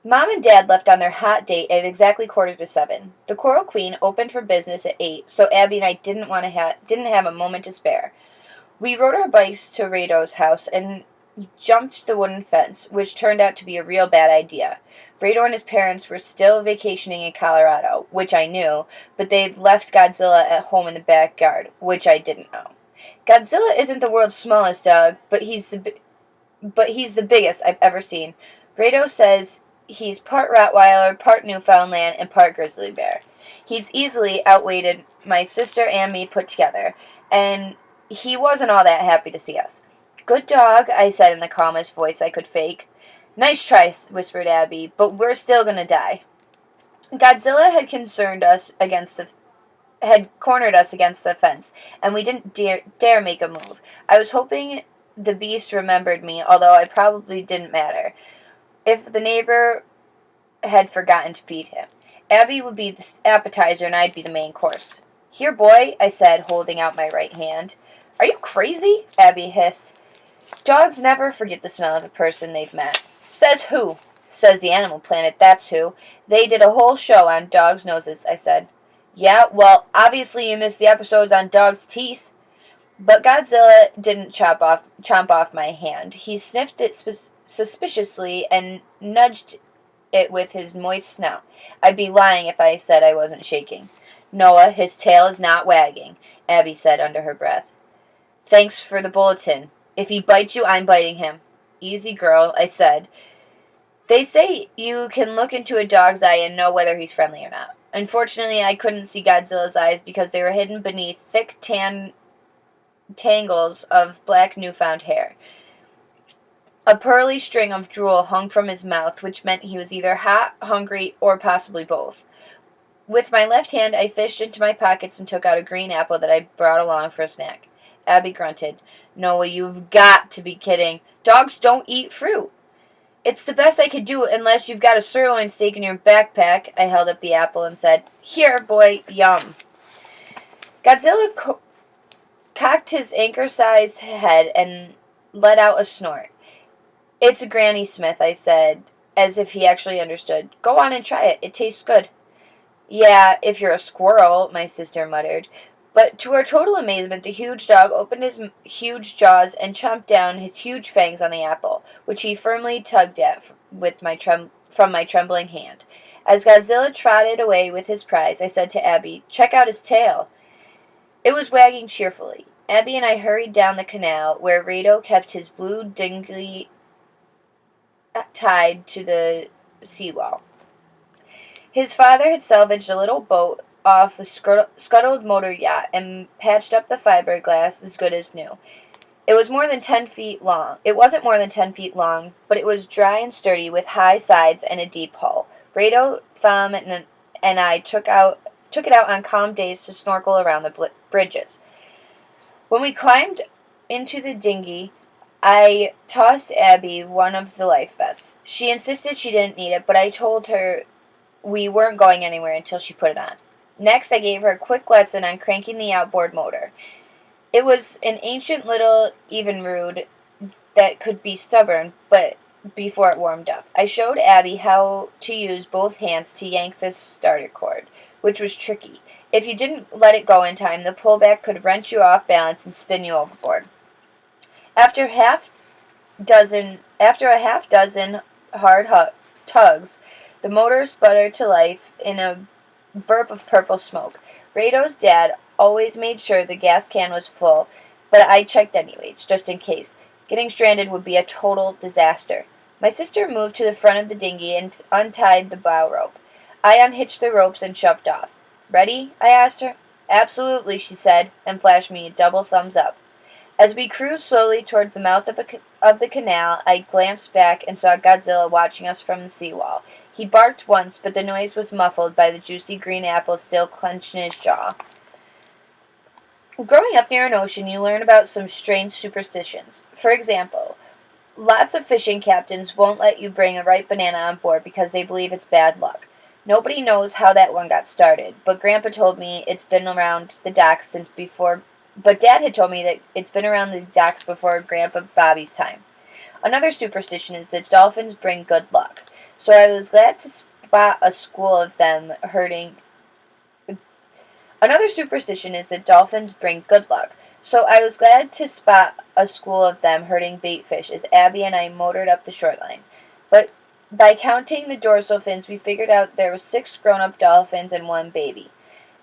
Mom and Dad left on their hot date at exactly 6:45. The Coral Queen opened for business at 8, so Abby and I didn't have a moment to spare. We rode our bikes to Rado's house and jumped the wooden fence, which turned out to be a real bad idea. Rado and his parents were still vacationing in Colorado, which I knew, but they'd left Godzilla at home in the backyard, which I didn't know. Godzilla isn't the world's smallest dog, but he's the biggest I've ever seen. Rado says he's part Rottweiler, part Newfoundland, and part grizzly bear. He's easily outweighed my sister and me put together, and he wasn't all that happy to see us. Good dog, I said in the calmest voice I could fake. Nice try, whispered Abby, but we're still gonna die. Godzilla had cornered us against the fence, and we didn't dare make a move. I was hoping the beast remembered me, although I probably didn't matter if the neighbor had forgotten to feed him. Abby would be the appetizer, and I'd be the main course. Here, boy, I said, holding out my right hand. Are you crazy? Abby hissed. Dogs never forget the smell of a person they've met. Says who? Says the Animal Planet, that's who. They did a whole show on dogs' noses, I said. Yeah, well, obviously you missed the episodes on dogs' teeth. But Godzilla didn't chomp off my hand. He sniffed it suspiciously and nudged it with his moist snout. I'd be lying if I said I wasn't shaking. Noah, his tail is not wagging, Abby said under her breath. Thanks for the bulletin. If he bites you, I'm biting him. Easy, girl, I said. They say you can look into a dog's eye and know whether he's friendly or not. Unfortunately, I couldn't see Godzilla's eyes because they were hidden beneath thick tangles of black newfound hair. A pearly string of drool hung from his mouth, which meant he was either hot, hungry, or possibly both. With my left hand, I fished into my pockets and took out a green apple that I brought along for a snack. Abby grunted. Noah, you've got to be kidding. Dogs don't eat fruit. It's the best I could do unless you've got a sirloin steak in your backpack. I held up the apple and said, Here, boy, yum. Godzilla cocked his anchor-sized head and let out a snort. It's a Granny Smith, I said, as if he actually understood. Go on and try it. It tastes good. Yeah, if you're a squirrel, my sister muttered. But to our total amazement, the huge dog opened his huge jaws and chomped down his huge fangs on the apple, which he firmly tugged at from my trembling hand. As Godzilla trotted away with his prize, I said to Abby, Check out his tail. It was wagging cheerfully. Abby and I hurried down the canal, where Rado kept his blue dinghy tied to the seawall. His father had salvaged a little boat off a scuttled motor yacht and patched up the fiberglass as good as new. It wasn't more than 10 feet long, but it was dry and sturdy with high sides and a deep hull. Rado, Thumb, and I took it out on calm days to snorkel around the bridges. When we climbed into the dinghy, I tossed Abby one of the life vests. She insisted she didn't need it, but I told her we weren't going anywhere until she put it on. Next, I gave her a quick lesson on cranking the outboard motor. It was an ancient little Evinrude that could be stubborn, but before it warmed up. I showed Abby how to use both hands to yank the starter cord, which was tricky. If you didn't let it go in time, the pullback could wrench you off balance and spin you overboard. After a half dozen hard tugs, the motor sputtered to life in a burp of purple smoke. Rado's dad always made sure the gas can was full, but I checked anyways, just in case. Getting stranded would be a total disaster. My sister moved to the front of the dinghy and untied the bow rope. I unhitched the ropes and shoved off. Ready? I asked her. Absolutely, she said, and flashed me a double thumbs up. As we cruised slowly toward the mouth of the canal, I glanced back and saw Godzilla watching us from the seawall. He barked once, but the noise was muffled by the juicy green apple still clenched in his jaw. Growing up near an ocean, you learn about some strange superstitions. For example, lots of fishing captains won't let you bring a ripe banana on board because they believe it's bad luck. Nobody knows how that one got started, but Grandpa told me it's been around the docks since before. But Dad had told me that it's been around the docks before Grandpa Bobby's time. Another superstition is that dolphins bring good luck. So I was glad to spot a school of them herding. Another superstition is that dolphins bring good luck. So I was glad to spot a school of them herding bait fish as Abby and I motored up the shoreline. But by counting the dorsal fins, we figured out there were 6 grown-up dolphins and 1 baby.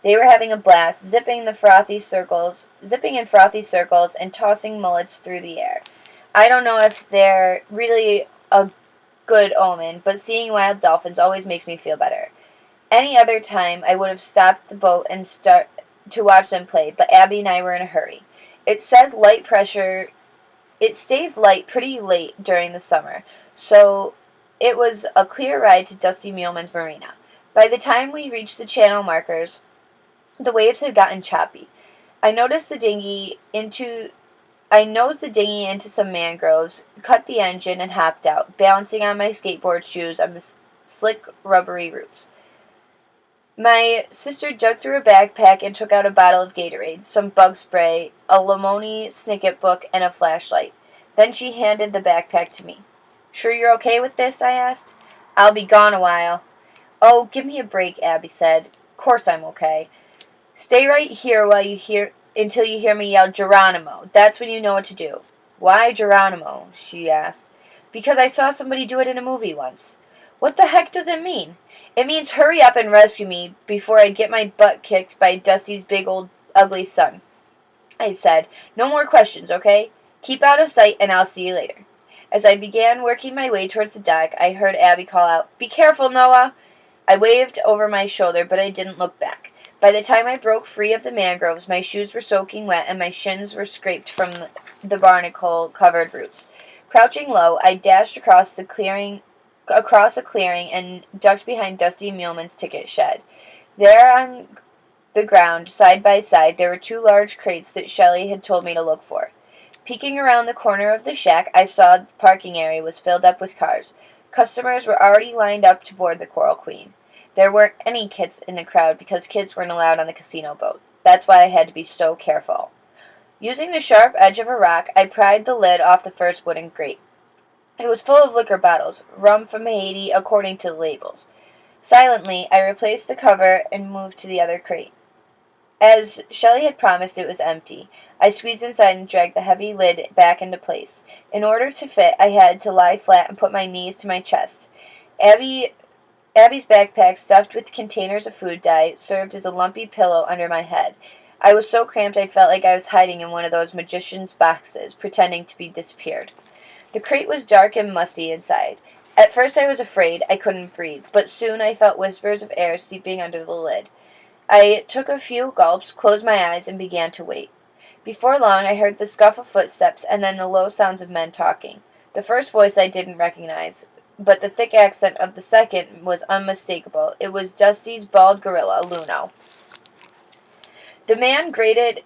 They were having a blast, zipping in frothy circles and tossing mullets through the air. I don't know if they're really a good omen, but seeing wild dolphins always makes me feel better. Any other time, I would have stopped the boat and start to watch them play, but Abby and I were in a hurry. It says light pressure. It stays light pretty late during the summer, so it was a clear ride to Dusty Muleman's Marina. By the time we reached the channel markers, the waves had gotten choppy. I nosed the dinghy into some mangroves, cut the engine, and hopped out, balancing on my skateboard shoes on the slick, rubbery roots. My sister dug through a backpack and took out a bottle of Gatorade, some bug spray, a Lamoni Snicket book, and a flashlight. Then she handed the backpack to me. "Sure you're okay with this?" I asked. "I'll be gone a while." "Oh, give me a break," Abby said. "Course I'm okay. Stay right here until you hear me yell Geronimo. That's when you know what to do." "Why Geronimo?" she asked. "Because I saw somebody do it in a movie once." "What the heck does it mean?" "It means hurry up and rescue me before I get my butt kicked by Dusty's big old ugly son," I said. "No more questions, okay? Keep out of sight and I'll see you later." As I began working my way towards the dock, I heard Abby call out, "Be careful, Noah!" I waved over my shoulder, but I didn't look back. By the time I broke free of the mangroves, my shoes were soaking wet and my shins were scraped from the barnacle-covered roots. Crouching low, I dashed across a clearing and ducked behind Dusty Muleman's ticket shed. There on the ground, side by side, there were 2 large crates that Shelley had told me to look for. Peeking around the corner of the shack, I saw the parking area was filled up with cars. Customers were already lined up to board the Coral Queen. There weren't any kids in the crowd because kids weren't allowed on the casino boat. That's why I had to be so careful. Using the sharp edge of a rock, I pried the lid off the first wooden grate. It was full of liquor bottles, rum from Haiti according to the labels. Silently, I replaced the cover and moved to the other crate. As Shelley had promised, it was empty. I squeezed inside and dragged the heavy lid back into place. In order to fit, I had to lie flat and put my knees to my chest. Abby's backpack, stuffed with containers of food dye, served as a lumpy pillow under my head. I was so cramped I felt like I was hiding in one of those magician's boxes, pretending to be disappeared. The crate was dark and musty inside. At first I was afraid I couldn't breathe, but soon I felt whispers of air seeping under the lid. I took a few gulps, closed my eyes, and began to wait. Before long I heard the scuff of footsteps and then the low sounds of men talking. The first voice I didn't recognize, but the thick accent of the second was unmistakable. It was Dusty's bald gorilla, Luno. The man grunted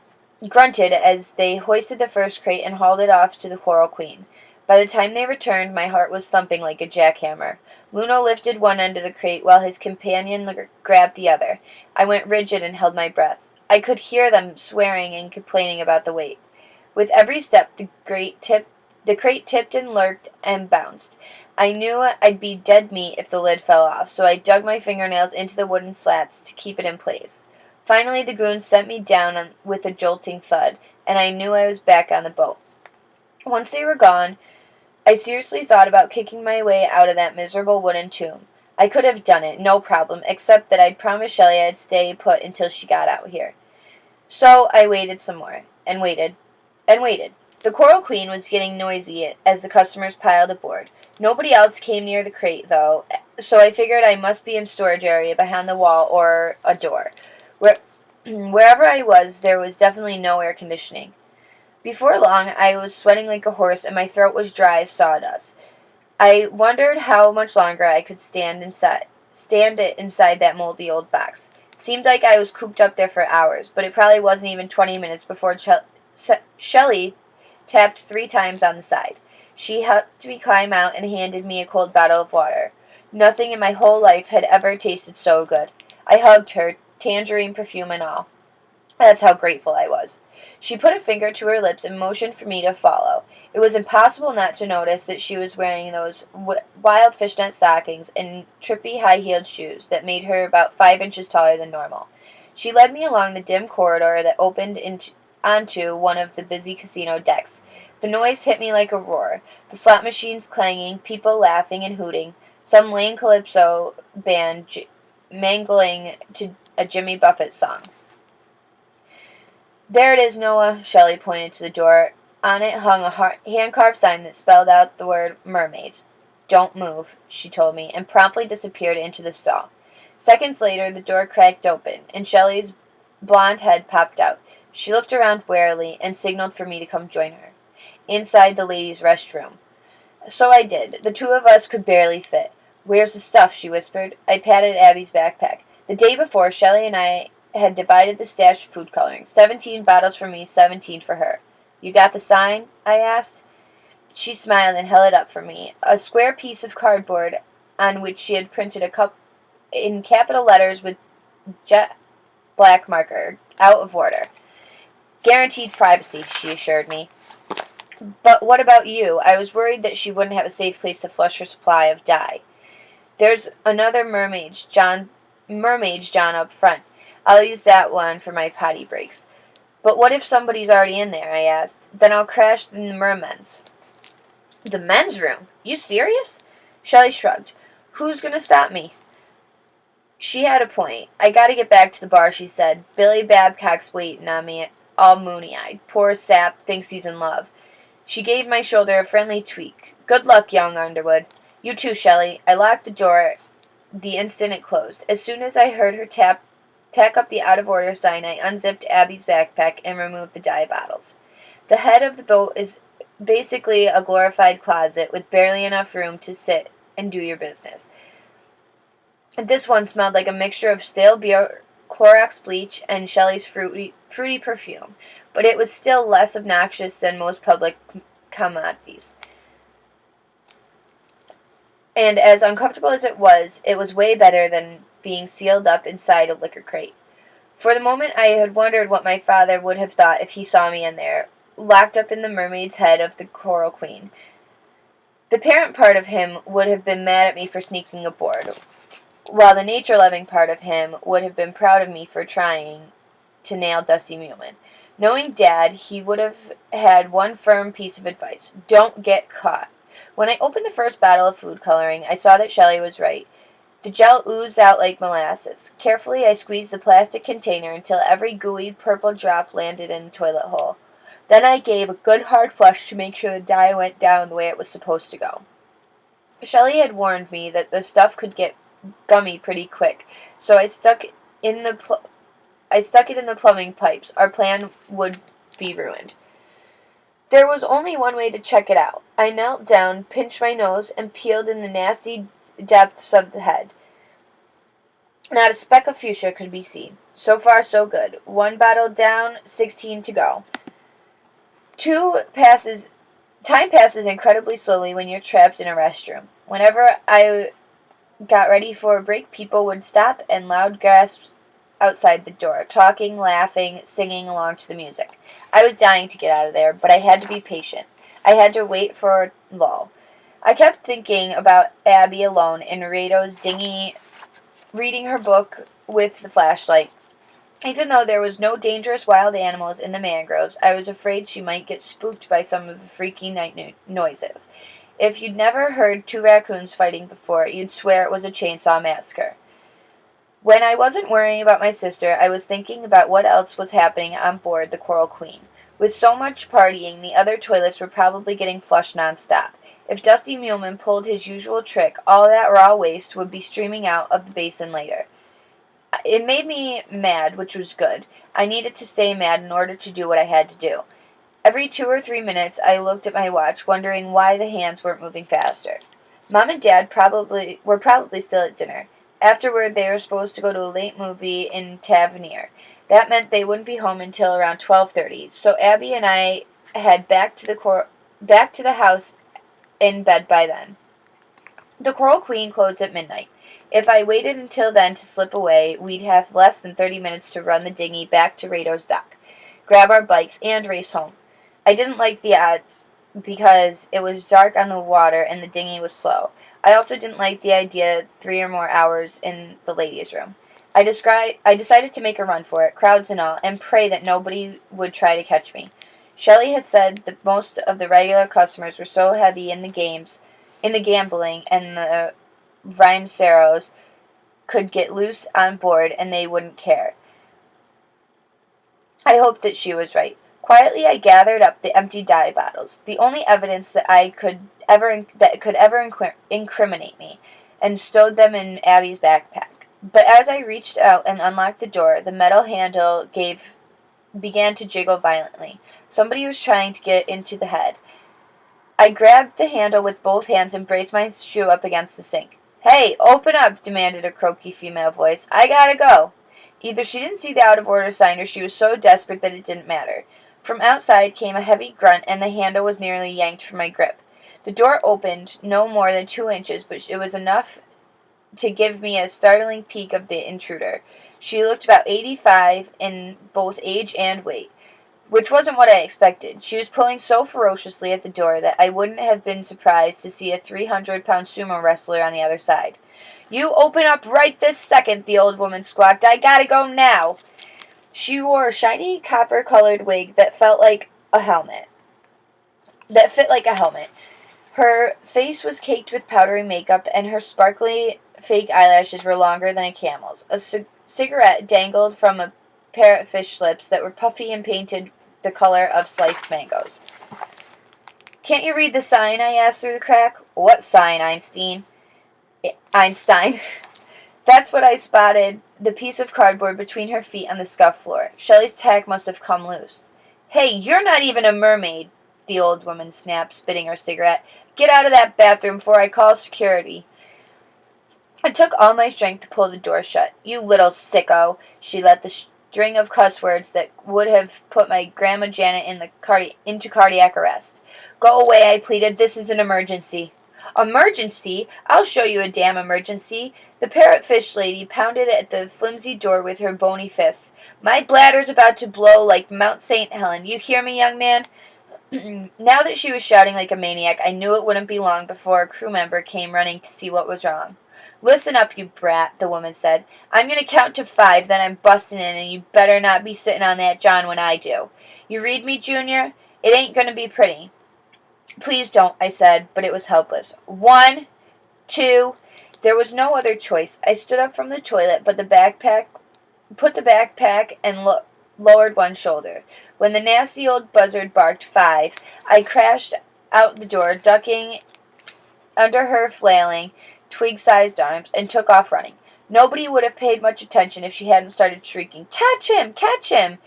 as they hoisted the first crate and hauled it off to the Coral Queen. By the time they returned, my heart was thumping like a jackhammer. Luno lifted one end of the crate while his companion grabbed the other. I went rigid and held my breath. I could hear them swearing and complaining about the weight. With every step, the crate tipped and lurked and bounced. I knew I'd be dead meat if the lid fell off, so I dug my fingernails into the wooden slats to keep it in place. Finally, the goons sent me down with a jolting thud, and I knew I was back on the boat. Once they were gone, I seriously thought about kicking my way out of that miserable wooden tomb. I could have done it, no problem, except that I'd promised Shelley I'd stay put until she got out here. So I waited some more, and waited, and waited. The Coral Queen was getting noisy as the customers piled aboard. Nobody else came near the crate, though, so I figured I must be in storage area behind the wall or a door. Wherever I was, there was definitely no air conditioning. Before long, I was sweating like a horse, and my throat was dry as sawdust. I wondered how much longer I could stand it inside that moldy old box. It seemed like I was cooped up there for hours, but it probably wasn't even 20 minutes before Shelley tapped 3 times on the side. She helped me climb out and handed me a cold bottle of water. Nothing in my whole life had ever tasted so good. I hugged her, tangerine perfume and all. That's how grateful I was. She put a finger to her lips and motioned for me to follow. It was impossible not to notice that she was wearing those wild fishnet stockings and trippy high-heeled shoes that made her about 5 inches taller than normal. She led me along the dim corridor that opened onto one of the busy casino decks. The noise hit me like a roar, the slot machines clanging, people laughing and hooting, some lame calypso band mangling to a Jimmy Buffett song. "There it is, Noah." Shelley pointed to the door. On it hung a hand-carved sign that spelled out the word mermaids. "Don't move," she told me, and promptly disappeared into the stall. Seconds later, the door cracked open, and Shelley's blonde head popped out. She looked around warily and signaled for me to come join her. Inside the ladies' restroom. So I did. The two of us could barely fit. "Where's the stuff?" she whispered. I patted Abby's backpack. The day before, Shelley and I had divided the stash of food coloring. 17 bottles for me, 17 for her. "You got the sign?" I asked. She smiled and held it up for me. A square piece of cardboard on which she had printed a cup in capital letters with jet black marker, out of order. "Guaranteed privacy," she assured me. "But what about you?" I was worried that she wouldn't have a safe place to flush her supply of dye. "There's another mermaid's John up front. I'll use that one for my potty breaks." "But what if somebody's already in there?" I asked. "Then I'll crash in the mermen's." "The men's room? You serious?" Shelley shrugged. "Who's going to stop me?" She had a point. "I gotta get back to the bar," she said. "Billy Babcock's waiting on me, all moony-eyed. Poor sap, thinks he's in love." She gave my shoulder a friendly tweak. "Good luck, young Underwood." "You too, Shelley." I locked the door the instant it closed. As soon as I heard her tack up the out-of-order sign, I unzipped Abby's backpack and removed the dye bottles. The head of the boat is basically a glorified closet with barely enough room to sit and do your business. This one smelled like a mixture of stale beer, Clorox bleach, and Shelley's fruity perfume, but it was still less obnoxious than most public commodities. And as uncomfortable as it was way better than being sealed up inside a liquor crate. For the moment I had wondered what my father would have thought if he saw me in there, locked up in the mermaid's head of the Coral Queen. The parent part of him would have been mad at me for sneaking aboard, while the nature-loving part of him would have been proud of me for trying to nail Dusty Muleman. Knowing Dad, he would have had one firm piece of advice: don't get caught. When I opened the first bottle of food coloring, I saw that Shelley was right. The gel oozed out like molasses. Carefully, I squeezed the plastic container until every gooey purple drop landed in the toilet hole. Then I gave a good hard flush to make sure the dye went down the way it was supposed to go. Shelley had warned me that the stuff could get gummy pretty quick, so I stuck it in the plumbing pipes. Our plan would be ruined. There was only one way to check it out. I knelt down, pinched my nose, and peeled in the nasty depths of the head. Not a speck of fuchsia could be seen. So far, so good. One bottle down, 16 to go. Time passes incredibly slowly when you're trapped in a restroom. Whenever I got ready for a break, people would stop and loud gasps outside the door, talking, laughing, singing along to the music. I was dying to get out of there, but I had to be patient. I had to wait for a lull. I kept thinking about Abby alone in Rado's dinghy, reading her book with the flashlight. Even though there was no dangerous wild animals in the mangroves, I was afraid she might get spooked by some of the freaky night noises. If you'd never heard two raccoons fighting before, you'd swear it was a chainsaw massacre. When I wasn't worrying about my sister, I was thinking about what else was happening on board the Coral Queen. With so much partying, the other toilets were probably getting flushed nonstop. If Dusty Muleman pulled his usual trick, all that raw waste would be streaming out of the basin later. It made me mad, which was good. I needed to stay mad in order to do what I had to do. Every 2 or 3 minutes, I looked at my watch, wondering why the hands weren't moving faster. Mom and Dad were probably still at dinner. Afterward, they were supposed to go to a late movie in Tavernier. That meant they wouldn't be home until around 12:30, so Abby and I had back to the house in bed by then. The Coral Queen closed at midnight. If I waited until then to slip away, we'd have less than 30 minutes to run the dinghy back to Rado's dock, grab our bikes, and race home. I didn't like the odds because it was dark on the water and the dinghy was slow. I also didn't like the idea of 3 or more hours in the ladies' room. I decided to make a run for it, crowds and all, and pray that nobody would try to catch me. Shelley had said that most of the regular customers were so heavy in the gambling, and the Rhinceros could get loose on board and they wouldn't care. I hoped that she was right. Quietly, I gathered up the empty dye bottles, the only evidence that could ever incriminate me, and stowed them in Abby's backpack. But as I reached out and unlocked the door, the metal handle began to jiggle violently. Somebody was trying to get into the head. I grabbed the handle with both hands and braced my shoe up against the sink. "Hey, open up," demanded a croaky female voice. "I gotta go." Either she didn't see the out-of-order sign or she was so desperate that it didn't matter. From outside came a heavy grunt and the handle was nearly yanked from my grip. The door opened no more than 2 inches, but it was enough to give me a startling peek of the intruder. She looked about 85 in both age and weight, which wasn't what I expected. She was pulling so ferociously at the door that I wouldn't have been surprised to see a 300-pound sumo wrestler on the other side. "You open up right this second," the old woman squawked. "I gotta go now." She wore a shiny copper-colored wig that fit like a helmet. Her face was caked with powdery makeup, and her sparkly fake eyelashes were longer than a camel's. A cigarette dangled from a pair of fish lips that were puffy and painted the color of sliced mangoes. "Can't you read the sign?" I asked through the crack. "What sign, Einstein?" That's what I spotted, the piece of cardboard between her feet on the scuffed floor. Shelley's tack must have come loose. "Hey, you're not even a mermaid," the old woman snapped, spitting her cigarette. "Get out of that bathroom before I call security." It took all my strength to pull the door shut. "You little sicko." She let the string of cuss words that would have put my Grandma Janet into cardiac arrest. "Go away," I pleaded. "This is an emergency." "Emergency? I'll show you a damn emergency." The parrotfish lady pounded at the flimsy door with her bony fists. "My bladder's about to blow like Mount St. Helen. You hear me, young man?" Now that she was shouting like a maniac, I knew it wouldn't be long before a crew member came running to see what was wrong. "Listen up, you brat," the woman said. "I'm going to count to 5, then I'm busting in, and you better not be sitting on that john when I do. You read me, Junior? It ain't going to be pretty." "Please don't," I said, but it was helpless. 1, 2... There was no other choice. I stood up from the toilet, put the backpack and lowered one shoulder. When the nasty old buzzard barked 5, I crashed out the door, ducking under her flailing, twig-sized arms, and took off running. Nobody would have paid much attention if she hadn't started shrieking, "Catch him! Catch him!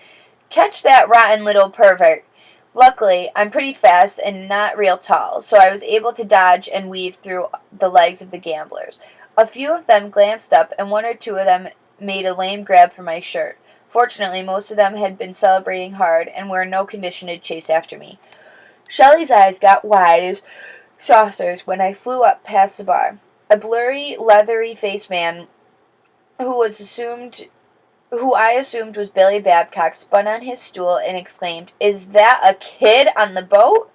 Catch that rotten little pervert!" Luckily, I'm pretty fast and not real tall, so I was able to dodge and weave through the legs of the gamblers. A few of them glanced up, and 1 or 2 of them made a lame grab for my shirt. Fortunately, most of them had been celebrating hard and were in no condition to chase after me. Shelley's eyes got wide as saucers when I flew up past the bar. A blurry, leathery-faced man who I assumed was Billy Babcock spun on his stool and exclaimed, "Is that a kid on the boat?"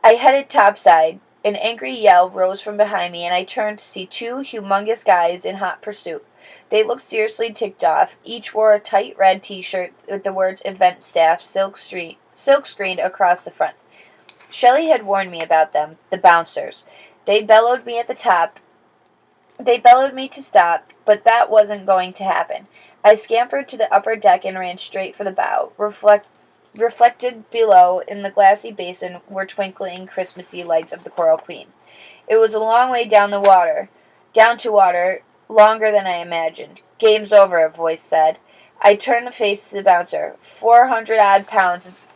I headed topside. An angry yell rose from behind me, and I turned to see 2 humongous guys in hot pursuit. They looked seriously ticked off. Each wore a tight red T-shirt with the words "Event Staff" silk-screened across the front. Shelley had warned me about them, the bouncers. They bellowed me to stop, but that wasn't going to happen. I scampered to the upper deck and ran straight for the bow. Reflected below in the glassy basin were twinkling Christmassy lights of the Coral Queen. It was a long way down to water, longer than I imagined. "Game's over," a voice said. I turned to face the bouncer. 400-odd pounds of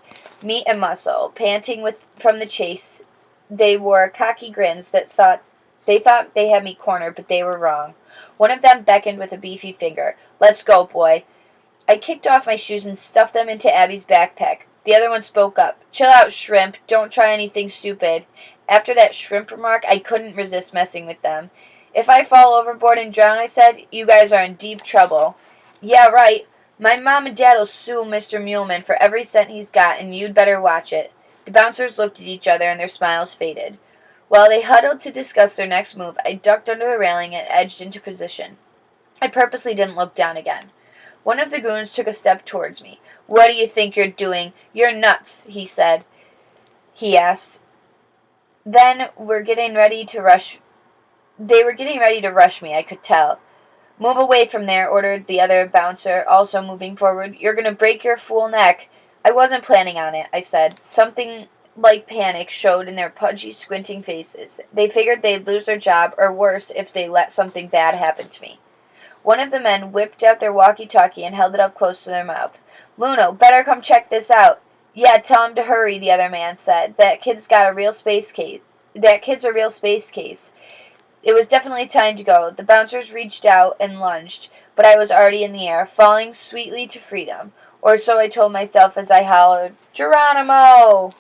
meat and muscle, panting from the chase. They wore cocky grins that thought they had me cornered, but they were wrong. One of them beckoned with a beefy finger. "Let's go, boy." I kicked off my shoes and stuffed them into Abby's backpack. The other one spoke up. Chill out, shrimp. Don't try anything stupid. After that shrimp remark, I couldn't resist messing with them. If I fall overboard and drown, I said, you guys are in deep trouble. Yeah, right. My mom and dad'll sue Mr. Muleman for every cent he's got, and you'd better watch it. The bouncers looked at each other, and their smiles faded. While they huddled to discuss their next move, I ducked under the railing and edged into position. I purposely didn't look down again. One of the goons took a step towards me. What do you think you're doing? You're nuts, he asked. Then They were getting ready to rush me, I could tell. Move away from there, ordered the other bouncer, also moving forward. You're going to break your fool neck. I wasn't planning on it, I said. Something like panic showed in their pudgy, squinting faces. They figured they'd lose their job, or worse, if they let something bad happen to me. One of the men whipped out their walkie-talkie and held it up close to their mouth. Luno, better come check this out. Yeah, tell him to hurry, the other man said. That kid's a real space case. It was definitely time to go. The bouncers reached out and lunged, but I was already in the air, falling sweetly to freedom. Or so I told myself as I hollered, Geronimo!